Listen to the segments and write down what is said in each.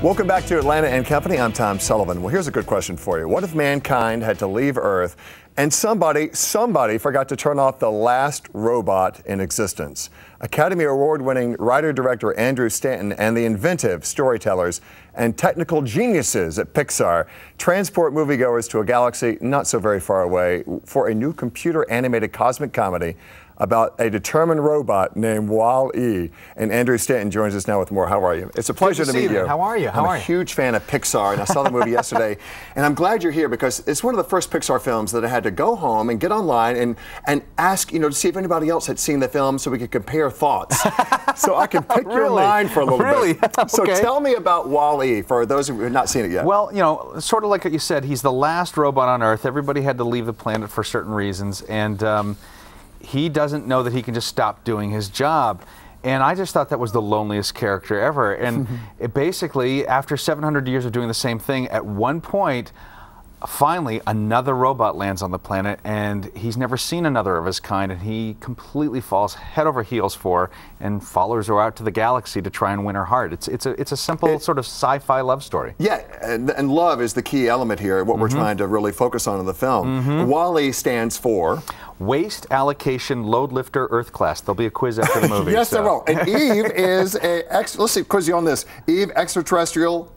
Welcome back to Atlanta and Company. I'm Tom Sullivan. Well, here's a good question for you. What if mankind had to leave Earth and somebody forgot to turn off the last robot in existence? Academy Award-winning writer-director Andrew Stanton and the inventive storytellers and technical geniuses at Pixar transport moviegoers to a galaxy not so very far away for a new computer-animated cosmic comedy about a determined robot named Wall-E. And Andrew Stanton joins us now with more. How are you? It's a pleasure to meet you. How are you? I'm a huge fan of Pixar, and I saw the movie yesterday. And I'm glad you're here because it's one of the first Pixar films that I had to go home and get online and ask, to see if anybody else had seen the film so we could compare thoughts. So I can pick your mind for a little bit. So tell me about Wall-E for those who have not seen it yet. Well, sort of like what you said, he's the last robot on Earth. Everybody had to leave the planet for certain reasons, and he doesn't know that he can just stop doing his job. And I just thought that was the loneliest character ever. And it basically, after 700 years of doing the same thing, at one point, finally, another robot lands on the planet, and he's never seen another of his kind, and he completely falls head over heels for her and follows her out to the galaxy to try and win her heart. It's a simple sort of sci-fi love story. Yeah, and love is the key element here, what we're trying to really focus on in the film. Wall-E stands for? Waste Allocation Load Lifter Earth Class. There'll be a quiz after the movie. Yes, there will. And Eve is let's see, quiz you on this. Eve, extraterrestrial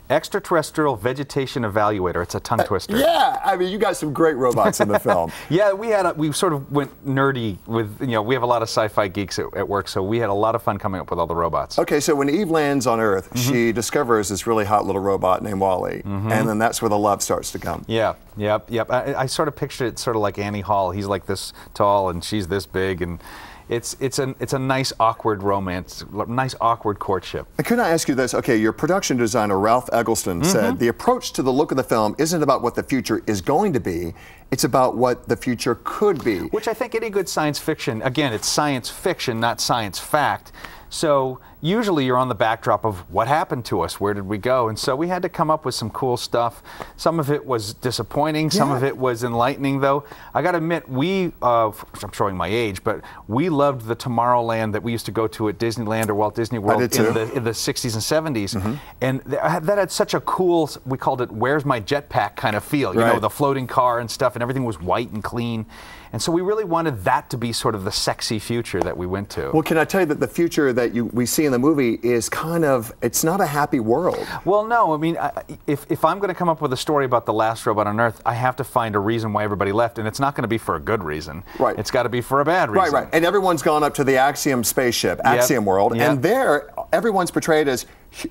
Vegetation Evaluator. It's a tongue twister. Yeah, I mean, you got some great robots in the film. Yeah, we sort of went nerdy with, we have a lot of sci-fi geeks at work, so we had a lot of fun coming up with all the robots. Okay, so when Eve lands on Earth, she discovers this really hot little robot named Wall-E, and then that's where the love starts to come. Yeah, yep. I sort of pictured it sort of like Annie Hall. He's like this tall, and she's this big, and it's a nice awkward romance, nice awkward courtship. Could I ask you this? Okay, your production designer Ralph Eggleston said the approach to the look of the film isn't about what the future is going to be, it's about what the future could be. Which I think any good science fiction, again, it's science fiction, not science fact. So usually you're on the backdrop of what happened to us, where did we go? And so we had to come up with some cool stuff. Some of it was disappointing, some of it was enlightening, though. I got to admit, I'm showing my age, but we loved the Tomorrowland that we used to go to at Disneyland or Walt Disney World in the 60s and 70s. And that had such a cool, we called it Where's My Jetpack kind of feel, you know, the floating car and stuff, and everything was white and clean. And so we really wanted that to be sort of the sexy future that we went to. Well, can I tell you that the future that we see in the movie is kind of, it's not a happy world. Well, no, I mean, if I'm going to come up with a story about the last robot on Earth, I have to find a reason why everybody left, and it's not going to be for a good reason. Right. It's got to be for a bad reason. Right. And everyone's gone up to the Axiom spaceship, Axiom World, and there, everyone's portrayed as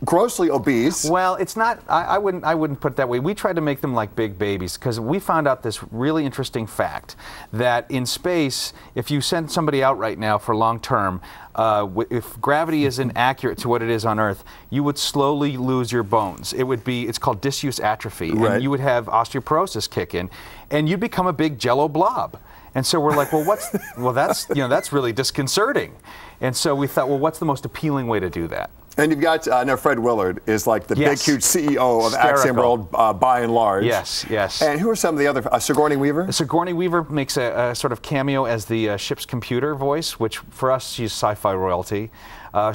grossly obese. Well, it's not, I wouldn't put it that way. We tried to make them like big babies because we found out this really interesting fact that in space, if you send somebody out right now for long term, if gravity isn't accurate to what it is on Earth, you would slowly lose your bones. It's called disuse atrophy, and you would have osteoporosis kick in, and you'd become a big jello blob. And so we're like, well, that's really disconcerting. And so we thought, well, what's the most appealing way to do that? And you've got, I know Fred Willard is like the big, huge CEO of Axiom World by and large. Yes. And who are some of the other, Sigourney Weaver? Sigourney Weaver makes a sort of cameo as the ship's computer voice, which for us, she's sci-fi royalty.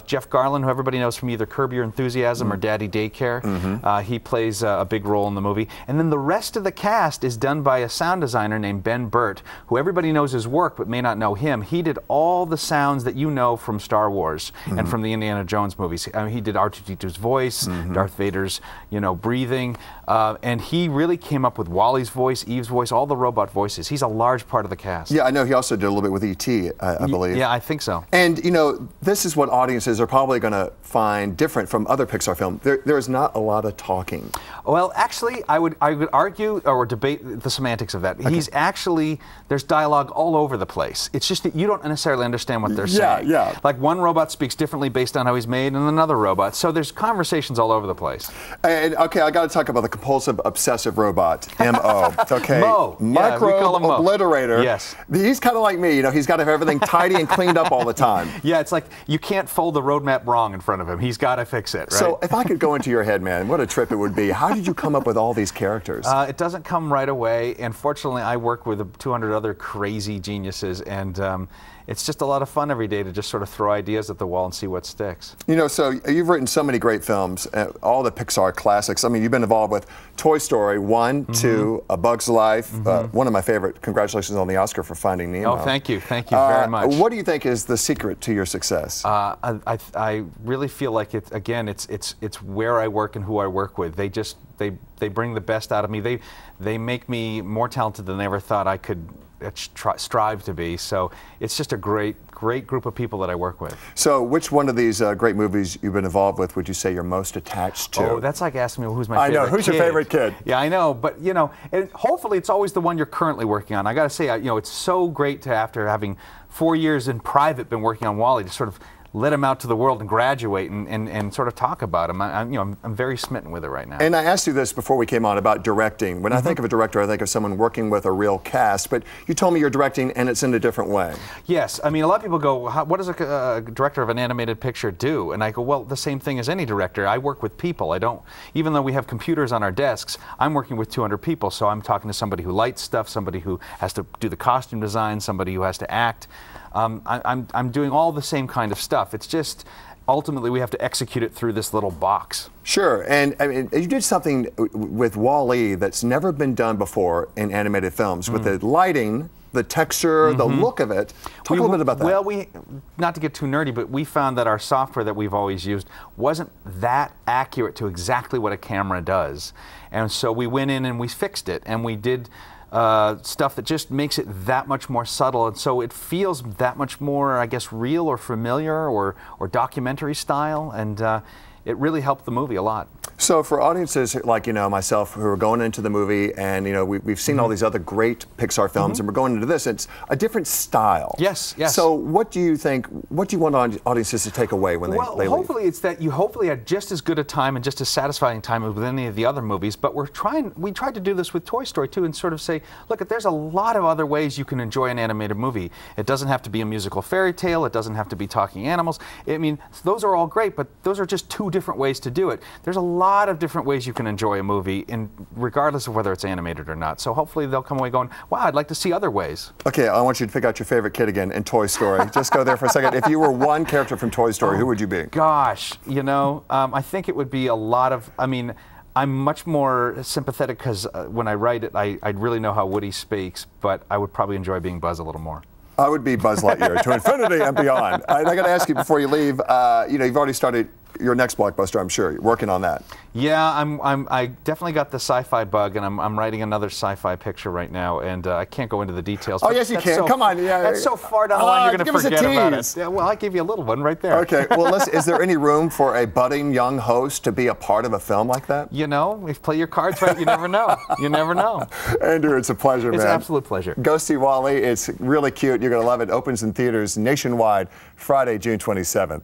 Jeff Garlin, who everybody knows from either Curb Your Enthusiasm or Daddy Daycare, he plays a big role in the movie. And then the rest of the cast is done by a sound designer named Ben Burt, who everybody knows his work but may not know him. He did all the sounds that you know from Star Wars and from the Indiana Jones movies. I mean, he did R2-D2's voice, Darth Vader's, breathing, and he really came up with Wall-E's voice, Eve's voice, all the robot voices. He's a large part of the cast. Yeah, I know he also did a little bit with E.T., I believe. Yeah, I think so. And, this is what audiences are probably going to find different from other Pixar films. There is not a lot of talking. Well, actually, I would argue or debate the semantics of that. Okay. There's dialogue all over the place. It's just that you don't necessarily understand what they're saying. Yeah. Like one robot speaks differently based on how he's made than another robot. So there's conversations all over the place. And okay, I got to talk about the compulsive obsessive robot, M.O. Okay. Mo. Microbe obliterator. Yes. He's kind of like me. He's got to have everything tidy and cleaned up all the time. Yeah, it's like you can't unfold the roadmap wrong in front of him. He's got to fix it, right? So if I could go into your head, man, what a trip it would be. How did you come up with all these characters? It doesn't come right away, and fortunately I work with 200 other crazy geniuses, and it's just a lot of fun every day to just sort of throw ideas at the wall and see what sticks. You know, so you've written so many great films, all the Pixar classics. I mean, you've been involved with Toy Story 1, 2, A Bug's Life, one of my favorite. Congratulations on the Oscar for Finding Nemo. Oh, thank you very much. What do you think is the secret to your success? I really feel like it's where I work and who I work with. They bring the best out of me. They make me more talented than I ever thought I could strive to be. So it's just a great group of people that I work with. So which one of these great movies you've been involved with would you say you're most attached to? Oh, that's like asking me who's my favorite kid. I know, who's your favorite kid? Yeah, I know, but you know, hopefully it's always the one you're currently working on. I got to say, you know, it's so great to, after having 4 years in private been working on Wall-E, to sort of let him out to the world and graduate and sort of talk about him. I'm very smitten with it right now. And I asked you this before we came on about directing. When I think of a director, I think of someone working with a real cast, but you told me you're directing and it's in a different way. Yes, I mean, a lot of people go, what does a director of an animated picture do? And I go, well, the same thing as any director. I work with people. I don't, even though we have computers on our desks, I'm working with 200 people, so I'm talking to somebody who lights stuff, somebody who has to do the costume design, somebody who has to act. I'm doing all the same kind of stuff. It's just ultimately we have to execute it through this little box. Sure, and I mean, you did something with Wall-E that's never been done before in animated films, with the lighting, the texture, the look of it. Talk a little bit about that. Well, not to get too nerdy, but we found that our software that we've always used wasn't that accurate to exactly what a camera does. And so we went in and we fixed it, and we did stuff that just makes it that much more subtle, and so it feels that much more, I guess, real or familiar or documentary style, and it really helped the movie a lot. So for audiences like, you know, myself, who are going into the movie and, you know, we've seen all these other great Pixar films and we're going into this, it's a different style. Yes, yes. So what do you think, what do you want audiences to take away when they leave? Well, hopefully it's that you hopefully had just as good a time and just as satisfying time as with any of the other movies, but we tried to do this with Toy Story too, and sort of say, look, there's a lot of other ways you can enjoy an animated movie. It doesn't have to be a musical fairy tale, it doesn't have to be talking animals. I mean, those are all great, but those are just two different ways to do it. There's a lot of different ways you can enjoy a movie, regardless of whether it's animated or not. So hopefully they'll come away going, wow, I'd like to see other ways. Okay, I want you to pick out your favorite kid again in Toy Story. Just go there for a second. If you were one character from Toy Story, who would you be? Gosh, you know, I think it would be a lot of, I mean, I'm much more sympathetic because when I write it, I really know how Woody speaks, but I would probably enjoy being Buzz a little more. I would be Buzz Lightyear to infinity and beyond. I got to ask you before you leave, you know, you've already started your next blockbuster, I'm sure. You're working on that. Yeah, I definitely got the sci-fi bug, and I'm writing another sci-fi picture right now, and I can't go into the details. Oh, yes, you can. Come on. Yeah, that's so far down the line, you're going to forget about it. Yeah, well, I gave you a little one right there. Okay, well, is there any room for a budding young host to be a part of a film like that? You know, if you play your cards right, you never know. You never know. Andrew, it's a pleasure, man. It's an absolute pleasure. Go see Wall-E. It's really cute. You're going to love it. Opens in theaters nationwide Friday, June 27th.